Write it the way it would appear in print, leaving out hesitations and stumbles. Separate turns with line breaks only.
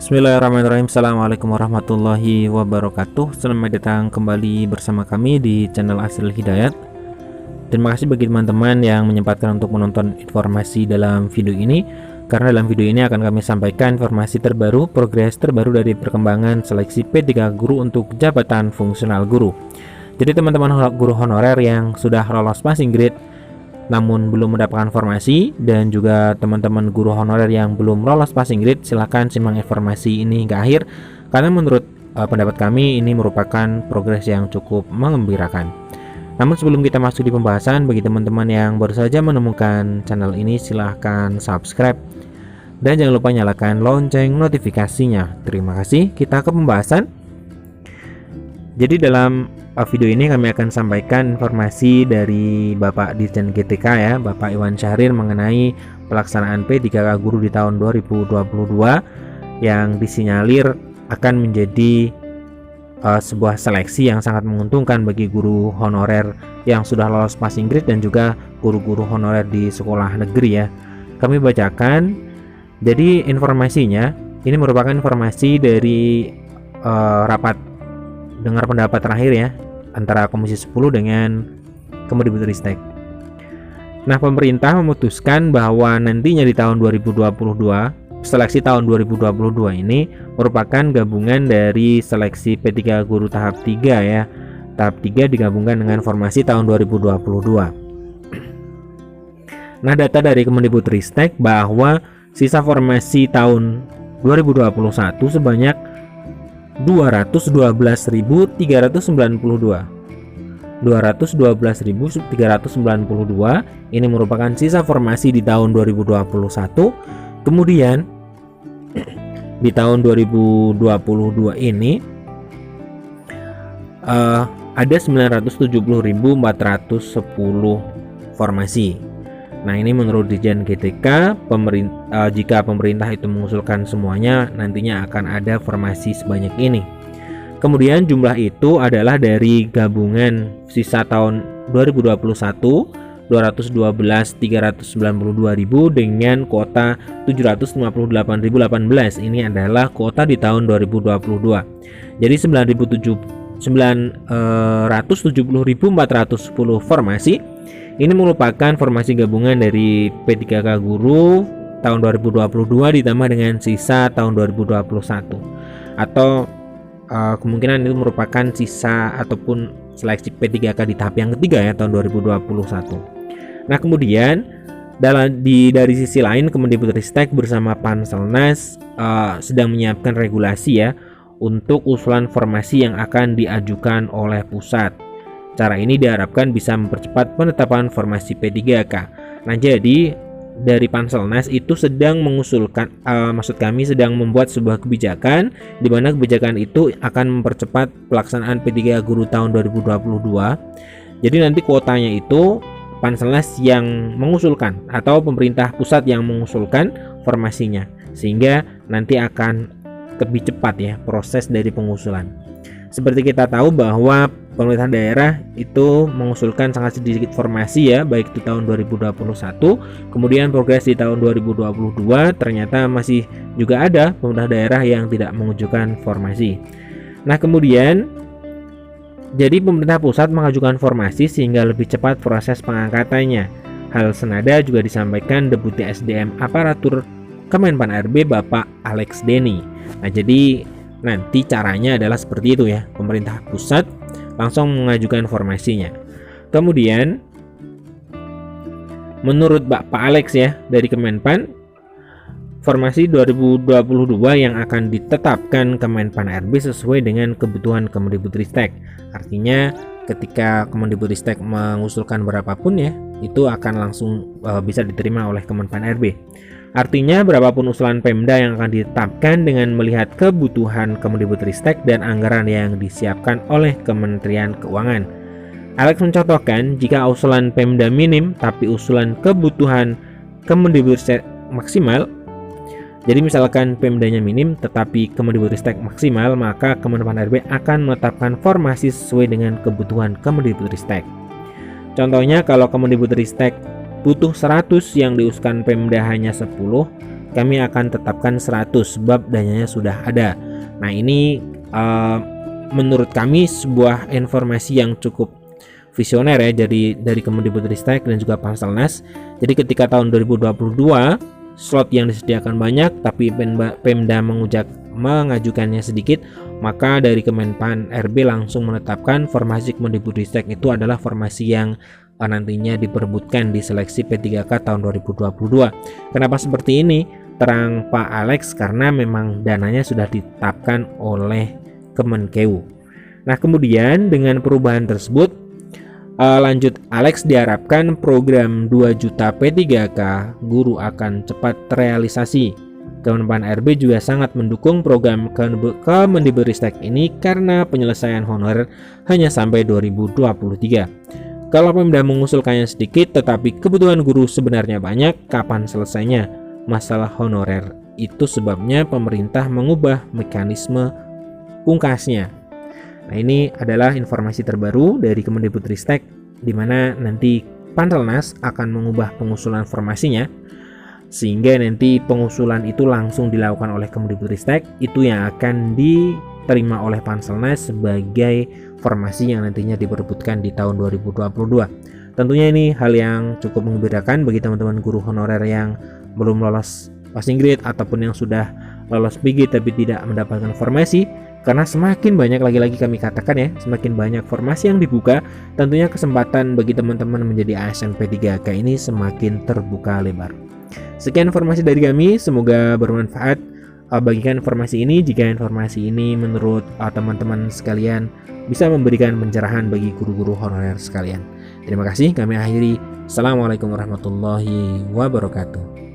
Bismillahirrahmanirrahim. Assalamualaikum warahmatullahi wabarakatuh. Selamat datang kembali bersama kami di channel Asril Hidayat. Terima kasih bagi teman-teman yang menyempatkan untuk menonton informasi dalam video ini, karena dalam video ini akan kami sampaikan informasi terbaru, progres terbaru dari perkembangan seleksi P3 guru untuk jabatan fungsional guru. Jadi teman-teman guru honorer yang sudah lolos passing grade namun belum mendapatkan informasi, dan juga teman-teman guru honorer yang belum lolos passing grade, silahkan simak informasi ini hingga akhir, karena menurut pendapat kami ini merupakan progres yang cukup mengembirakan. Namun sebelum kita masuk di pembahasan, bagi teman-teman yang baru saja menemukan channel ini, silahkan subscribe dan jangan lupa nyalakan lonceng notifikasinya. Terima kasih. Kita ke pembahasan. Jadi dalam video ini kami akan sampaikan informasi dari Bapak Dirjen GTK ya, Bapak Iwan Syahrir, mengenai pelaksanaan P3K guru di tahun 2022 yang disinyalir akan menjadi sebuah seleksi yang sangat menguntungkan bagi guru honorer yang sudah lolos passing grade dan juga guru-guru honorer di sekolah negeri ya. Kami bacakan. Jadi informasinya ini merupakan informasi dari rapat dengar pendapat terakhir ya, antara Komisi 10 dengan Kemendikbudristek. Nah, pemerintah memutuskan bahwa nantinya di tahun 2022, seleksi tahun 2022 ini merupakan gabungan dari seleksi P3 guru tahap 3 ya. Tahap 3 digabungkan dengan formasi tahun 2022. Nah, data dari Kemendikbudristek bahwa sisa formasi tahun 2021 sebanyak 212.392 ini merupakan sisa formasi di tahun 2021. Kemudian di tahun 2022 ini ada 970.410 formasi. Nah, ini menurut Dirjen GTK, jika pemerintah itu mengusulkan semuanya, nantinya akan ada formasi sebanyak ini. Kemudian jumlah itu adalah dari gabungan sisa tahun 2021 212.392.000 dengan kuota 758.018. Ini adalah kuota di tahun 2022. Jadi 970.410 formasi ini merupakan formasi gabungan dari P3K guru tahun 2022 ditambah dengan sisa tahun 2021, atau kemungkinan itu merupakan sisa ataupun seleksi P3K di tahap yang ketiga ya, tahun 2021. Nah, kemudian dari sisi lain, Kemendikbudristek bersama Panselnas sedang menyiapkan regulasi ya untuk usulan formasi yang akan diajukan oleh pusat. Cara ini diharapkan bisa mempercepat penetapan formasi P3K. Nah, jadi dari Panselnas itu sedang mengusulkan, sedang membuat sebuah kebijakan di mana kebijakan itu akan mempercepat pelaksanaan P3K guru tahun 2022. Jadi nanti kuotanya itu Panselnas yang mengusulkan atau pemerintah pusat yang mengusulkan formasinya, sehingga nanti akan lebih cepat ya proses dari pengusulan. Seperti kita tahu bahwa pemerintah daerah itu mengusulkan sangat sedikit formasi ya, baik itu tahun 2021, kemudian progres di tahun 2022 ternyata masih juga ada pemerintah daerah yang tidak mengajukan formasi. Nah, kemudian jadi pemerintah pusat mengajukan formasi sehingga lebih cepat proses pengangkatannya. Hal senada juga disampaikan Deputi SDM Aparatur Kemenpan RB Bapak Alex Denny. Nah, jadi nanti caranya adalah seperti itu ya, pemerintah pusat langsung mengajukan formasinya. Kemudian menurut Bapak Alex ya dari Kemenpan, formasi 2022 yang akan ditetapkan Kemenpan RB sesuai dengan kebutuhan Kemendikbudristek. Artinya ketika Kemendikbudristek mengusulkan berapapun ya, itu akan langsung bisa diterima oleh Kemenpan RB. Artinya berapapun usulan Pemda yang akan ditetapkan dengan melihat kebutuhan Kemendikbudristek dan anggaran yang disiapkan oleh Kementerian Keuangan. Alex mencontohkan, jika usulan Pemda minim tapi usulan kebutuhan Kemendikbudristek maksimal, jadi misalkan Pemdanya minim tetapi Kemendikbudristek maksimal, maka Kemenpan RB akan menetapkan formasi sesuai dengan kebutuhan Kemendikbudristek. Contohnya, kalau Kemendikbudristek butuh 100 yang diusulkan Pemda hanya 10, kami akan tetapkan 100 sebab dananya sudah ada. Nah, ini menurut kami sebuah informasi yang cukup visioner ya dari Kemendikbudristek dan juga Panselnas. Jadi ketika tahun 2022 slot yang disediakan banyak tapi Pemda mengajukannya sedikit, maka dari Kemenpan RB langsung menetapkan formasi Kemendikbudristek itu adalah formasi yang nantinya diperebutkan di seleksi P3K tahun 2022. Kenapa seperti ini? Terang Pak Alex, karena memang dananya sudah ditetapkan oleh Kemenkeu. Nah, kemudian dengan perubahan tersebut, lanjut Alex, diharapkan program 2 juta P3K guru akan cepat terrealisasi. Kemenpan RB juga sangat mendukung program Kemendikbudristek ini karena penyelesaian honorer hanya sampai 2023. Kalau Pemda mengusulkannya sedikit tetapi kebutuhan guru sebenarnya banyak, kapan selesainya masalah honorer? Itu sebabnya pemerintah mengubah mekanisme pungkasnya. Nah, ini adalah informasi terbaru dari Kemendikbudristek, di mana nanti Panselnas akan mengubah pengusulan formasinya, sehingga nanti pengusulan itu langsung dilakukan oleh Kemendikbudristek, itu yang akan diterima oleh Panselnas sebagai formasi yang nantinya diperebutkan di tahun 2022. Tentunya ini hal yang cukup menggembirakan bagi teman-teman guru honorer yang belum lolos passing grade ataupun yang sudah lolos PG tapi tidak mendapatkan formasi. Karena semakin banyak, lagi-lagi kami katakan ya, semakin banyak formasi yang dibuka, tentunya kesempatan bagi teman-teman menjadi ASN P3K ini semakin terbuka lebar. Sekian informasi dari kami, semoga bermanfaat. Bagikan informasi ini jika informasi ini menurut teman-teman sekalian bisa memberikan pencerahan bagi guru-guru honorer sekalian. Terima kasih, kami akhiri. Assalamualaikum warahmatullahi wabarakatuh.